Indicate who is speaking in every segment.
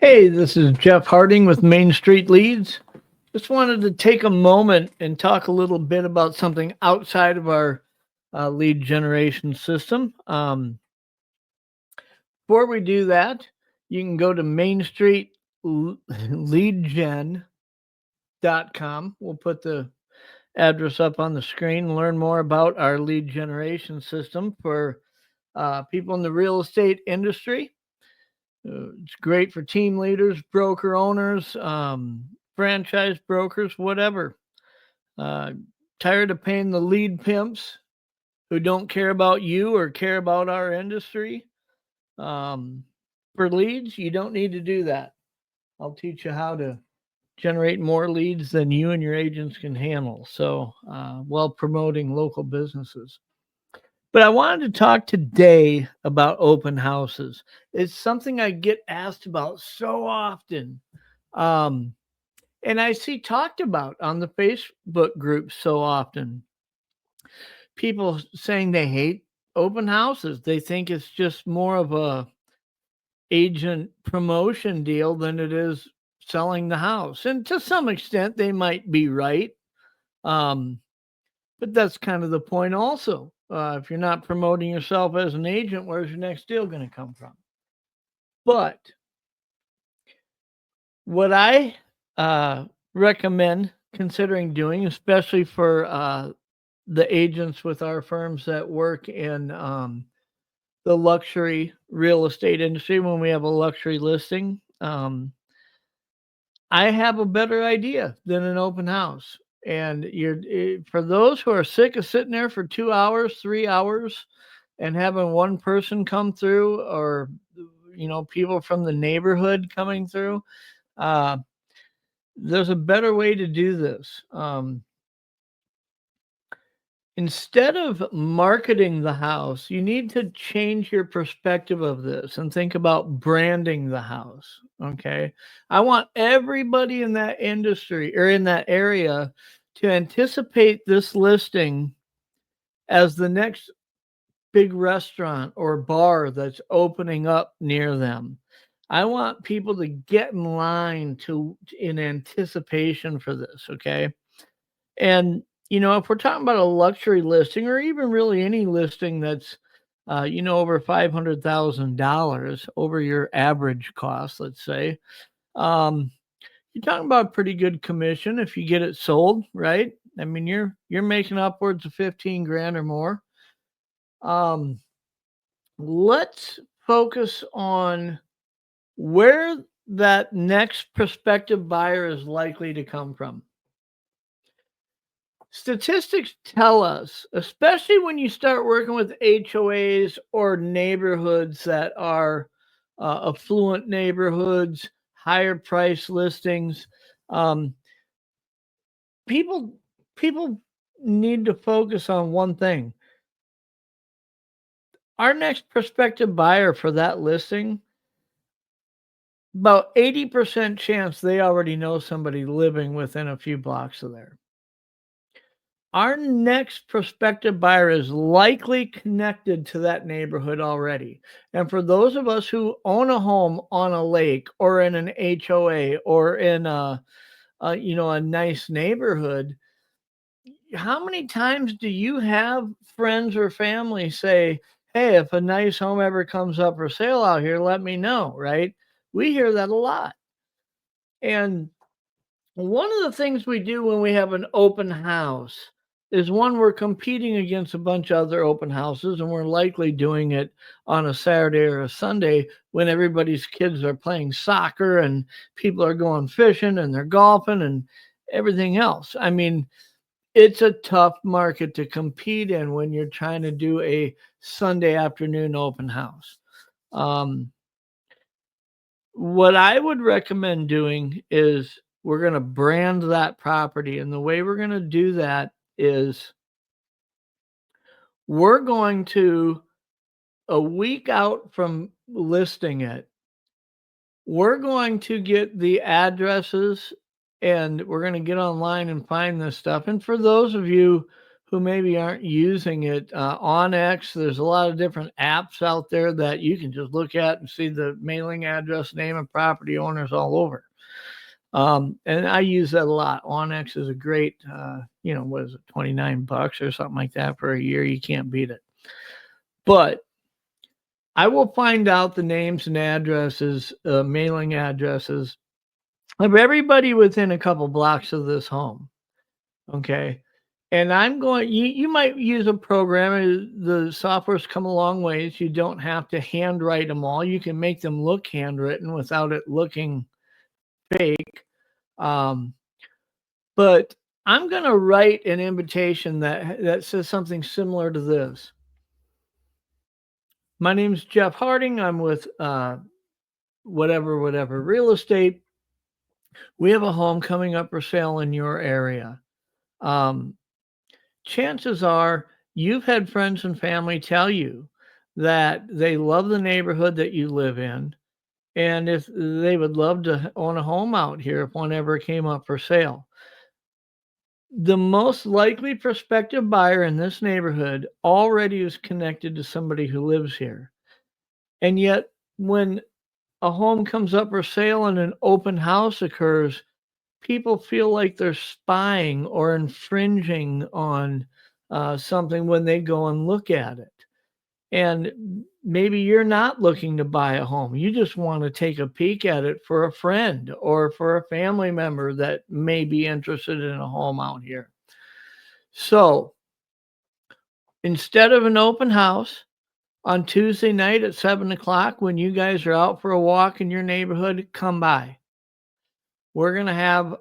Speaker 1: Hey, this is Jeff Harding with Main Street Leads. Just wanted to take a moment and talk a little bit about something outside of our lead generation system. Before we do that, you can go to mainstreetleadgen.com. We'll put the address up on the screen and learn more about our lead generation system for people in the real estate industry. It's great for team leaders, broker owners, franchise brokers, whatever. Uh, Tired of paying the lead pimps who don't care about you or care about our industry? Um, for leads, you don't need to do that. I'll teach you how to generate more leads than you and your agents can handle. So, while promoting local businesses. But I wanted to talk today about open houses. It's something I get asked about so often. Um, and I see talked about on the Facebook group so often. People saying they hate open houses. They think it's just more of a agent promotion deal than it is selling the house. And to some extent they might be right. Um, but that's kind of the point also. If you're not promoting yourself as an agent, where's your next deal going to come from? But what I recommend considering doing, especially for the agents with our firms that work in the luxury real estate industry, when we have a luxury listing, I have a better idea than an open house. And for those who are sick of sitting there for 2 hours, 3 hours, and having one person come through, or people from the neighborhood coming through, uh, there's a better way to do this. Instead of marketing the house, you need to change your perspective of this and think about branding the house. Okay. I want everybody in that industry or in that area to anticipate this listing as the next big restaurant or bar that's opening up near them. I want people to get in line in anticipation for this. Okay. And, if we're talking about a luxury listing or even really any listing that's, over $500,000 over your average cost, let's say, um, you're talking about a pretty good commission if you get it sold, right? I mean, you're making upwards of 15 grand or more. Um, let's focus on where that next prospective buyer is likely to come from. Statistics tell us, especially when you start working with HOAs or neighborhoods that are affluent neighborhoods, higher price listings, um, people people need to focus on one thing. Our next prospective buyer for that listing, about 80% chance they already know somebody living within a few blocks of there. Our next prospective buyer is likely connected to that neighborhood already. And for those of us who own a home on a lake or in an HOA or in a nice neighborhood, how many times do you have friends or family say, "Hey, if a nice home ever comes up for sale out here, let me know," right? We hear that a lot. And one of the things we do when we have an open house is, one, we're competing against a bunch of other open houses, and we're likely doing it on a Saturday or a Sunday when everybody's kids are playing soccer and people are going fishing and they're golfing and everything else. I mean, it's a tough market to compete in when you're trying to do a Sunday afternoon open house. Um, what I would recommend doing is, we're going to brand that property. And the way we're going to do that is, we're going to, a week out from listing it, we're going to get the addresses and we're going to get online and find this stuff. And for those of you who maybe aren't using it. Onyx, there's a lot of different apps out there that you can just look at and see the mailing address, name, and property owners all over. And I use that a lot. Onyx is a great, what is it, $29 or something like that for a year. You can't beat it. But I will find out the names and addresses, mailing addresses of everybody within a couple blocks of this home. Okay. And you might use a program. The software's come a long ways. You don't have to handwrite them all. You can make them look handwritten without it looking fake. But I'm going to write an invitation that says something similar to this. My name's Jeff Harding. I'm with whatever real estate. We have a home coming up for sale in your area. Chances are you've had friends and family tell you that they love the neighborhood that you live in, and if they would love to own a home out here if one ever came up for sale. The most likely prospective buyer in this neighborhood already is connected to somebody who lives here. And yet, when a home comes up for sale and an open house occurs, people feel like they're spying or infringing on something when they go and look at it. And maybe you're not looking to buy a home. You just want to take a peek at it for a friend or for a family member that may be interested in a home out here. So instead of an open house on Tuesday night at 7 o'clock, when you guys are out for a walk in your neighborhood, come by. We're going to have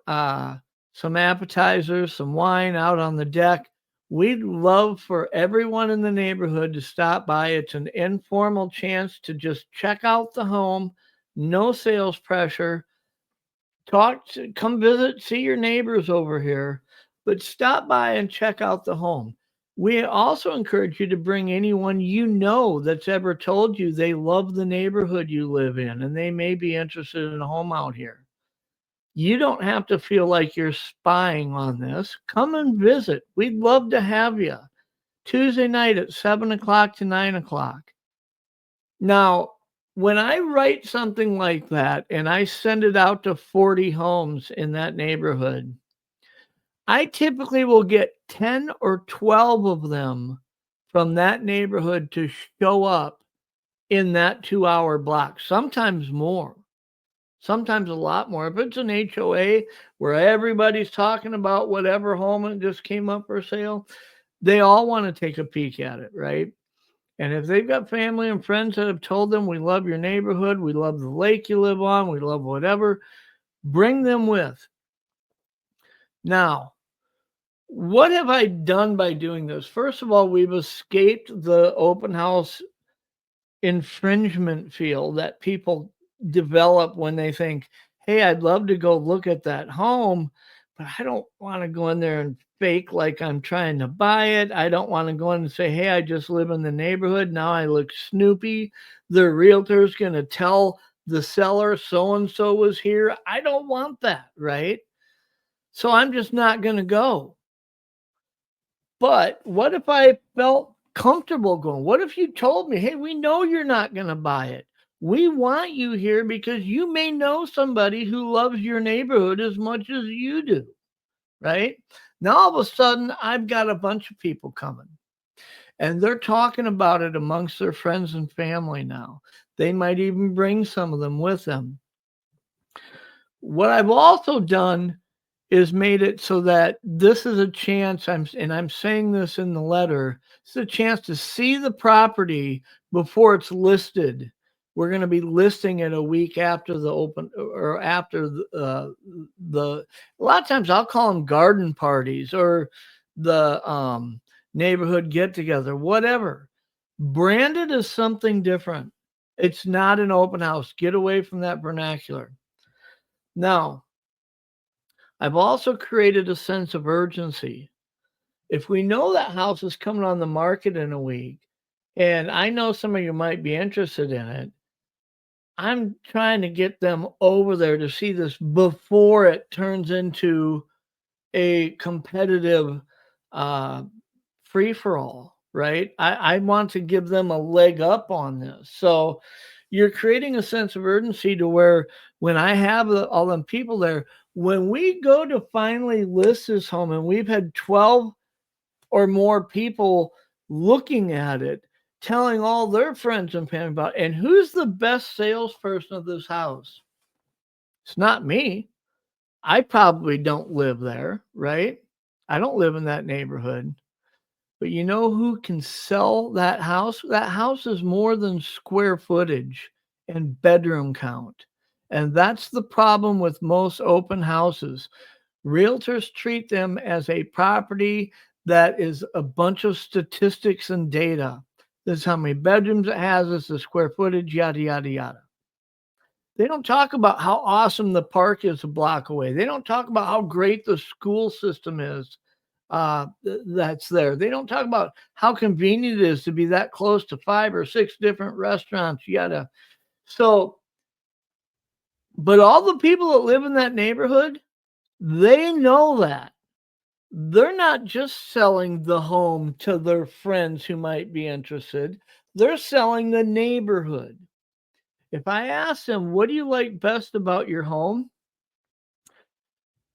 Speaker 1: some appetizers, some wine out on the deck. We'd love for everyone in the neighborhood to stop by. It's an informal chance to just check out the home, no sales pressure. Come visit, see your neighbors over here, but stop by and check out the home. We also encourage you to bring anyone you know that's ever told you they love the neighborhood you live in and they may be interested in a home out here. You don't have to feel like you're spying on this. Come and visit. We'd love to have you. Tuesday night at 7 o'clock to 9 o'clock. Now, when I write something like that and I send it out to 40 homes in that neighborhood, I typically will get 10 or 12 of them from that neighborhood to show up in that 2-hour block, sometimes more. Sometimes a lot more. If it's an HOA where everybody's talking about whatever home that just came up for sale, they all want to take a peek at it, right? And if they've got family and friends that have told them, we love your neighborhood, we love the lake you live on, we love whatever, bring them with. Now, what have I done by doing this? First of all, we've escaped the open house infringement feel that people develop when they think, hey, I'd love to go look at that home, but I don't want to go in there and fake like I'm trying to buy it. I don't want to go in and say, hey, I just live in the neighborhood. Now I look snoopy. The realtor's going to tell the seller so-and-so was here. I don't want that, right? So I'm just not going to go. But what if I felt comfortable going? What if you told me, hey, we know you're not going to buy it. We want you here because you may know somebody who loves your neighborhood as much as you do, right? Now, all of a sudden, I've got a bunch of people coming, and they're talking about it amongst their friends and family now. They might even bring some of them with them. What I've also done is made it so that this is a chance, I'm saying this in the letter, it's a chance to see the property before it's listed. We're going to be listing it a week after the open or after a lot of times I'll call them garden parties or the neighborhood get together, whatever. Branded as something different. It's not an open house. Get away from that vernacular. Now, I've also created a sense of urgency. If we know that house is coming on the market in a week, and I know some of you might be interested in it, I'm trying to get them over there to see this before it turns into a competitive free for all, right? I want to give them a leg up on this. So you're creating a sense of urgency to where when I have all them people there, when we go to finally list this home and we've had 12 or more people looking at it, telling all their friends and family about it, and who's the best salesperson of this house? It's not me. I probably don't live there, right? I don't live in that neighborhood. But you know who can sell that house? That house is more than square footage and bedroom count. And that's the problem with most open houses. Realtors treat them as a property that is a bunch of statistics and data. This is how many bedrooms it has, this is the square footage, yada, yada, yada. They don't talk about how awesome the park is a block away. They don't talk about how great the school system is that's there. They don't talk about how convenient it is to be that close to 5 or 6 different restaurants, yada. So, but all the people that live in that neighborhood, they know that. They're not just selling the home to their friends who might be interested. They're selling the neighborhood. If I ask them, what do you like best about your home?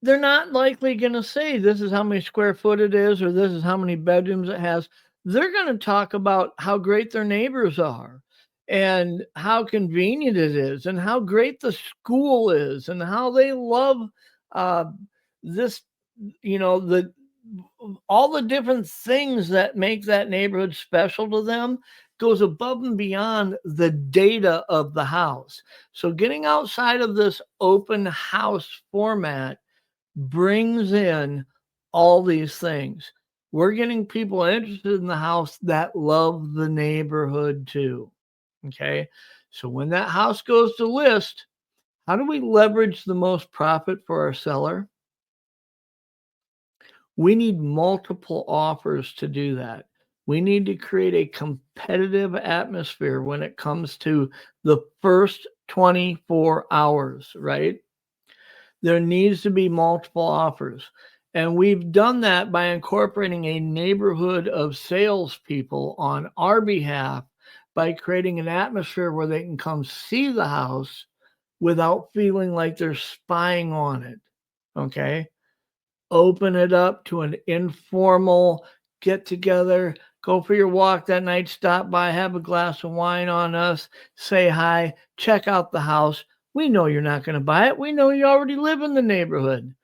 Speaker 1: They're not likely going to say this is how many square foot it is or this is how many bedrooms it has. They're going to talk about how great their neighbors are and how convenient it is and how great the school is and how they love uh, this, the all the different things that make that neighborhood special to them goes above and beyond the data of the house. So getting outside of this open house format brings in all these things. We're getting people interested in the house that love the neighborhood too. Okay. So when that house goes to list, how do we leverage the most profit for our seller? We need multiple offers to do that. We need to create a competitive atmosphere when it comes to the first 24 hours, right? There needs to be multiple offers. And we've done that by incorporating a neighborhood of salespeople on our behalf by creating an atmosphere where they can come see the house without feeling like they're spying on it. Okay. Open it up to an informal get together, go for your walk that night, stop by, have a glass of wine on us, say hi, check out the house. We know you're not going to buy it. We know you already live in the neighborhood.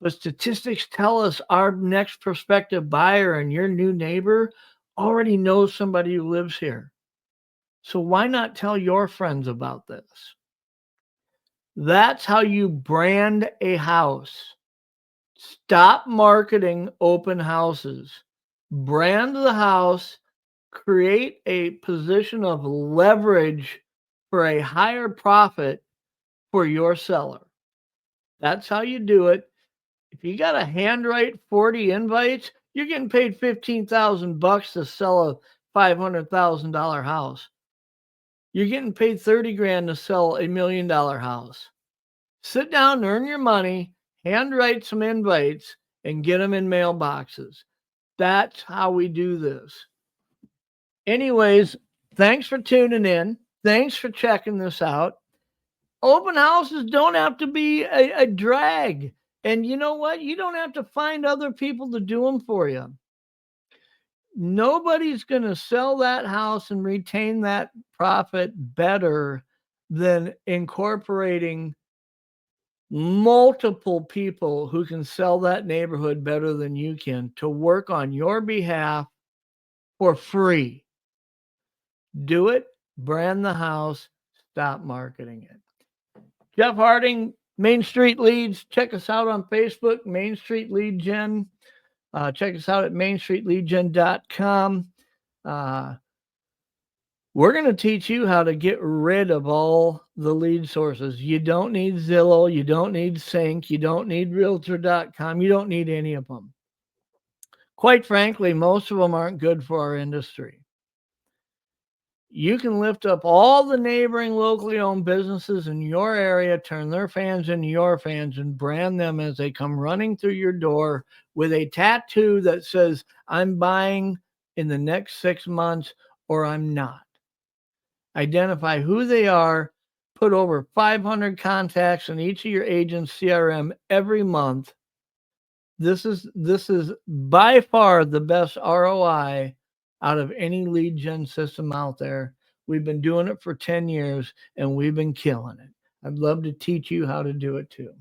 Speaker 1: But statistics tell us our next prospective buyer and your new neighbor already knows somebody who lives here. So why not tell your friends about this? That's how you brand a house. Stop marketing open houses. Brand the house, create a position of leverage for a higher profit for your seller. That's how you do it. If you got to handwrite 40 invites, you're getting paid $15,000 to sell a $500,000 house. You're getting paid 30 grand to sell $1 million house. Sit down, earn your money, handwrite some invites, and get them in mailboxes. That's how we do this. Anyways, thanks for tuning in. Thanks for checking this out. Open houses don't have to be a drag. And you know what? You don't have to find other people to do them for you. Nobody's going to sell that house and retain that profit better than incorporating multiple people who can sell that neighborhood better than you can to work on your behalf for free. Do it, brand the house, stop marketing it. Jeff Harding, Main Street Leads. Check us out on Facebook, Main Street Lead Gen. Check us out at mainstreetleadgen.com. We're going to teach you how to get rid of all the lead sources. You don't need Zillow. You don't need Sync. You don't need Realtor.com. You don't need any of them. Quite frankly, most of them aren't good for our industry. you can lift up all the neighboring locally owned businesses in your area, turn their fans into your fans, and brand them as they come running through your door with a tattoo that says, I'm buying in the next 6 months or I'm not. Identify who they are, put over 500 contacts in each of your agent's CRM every month. This is by far the best ROI out of any lead gen system out there. We've been doing it for 10 years and we've been killing it. I'd love to teach you how to do it too.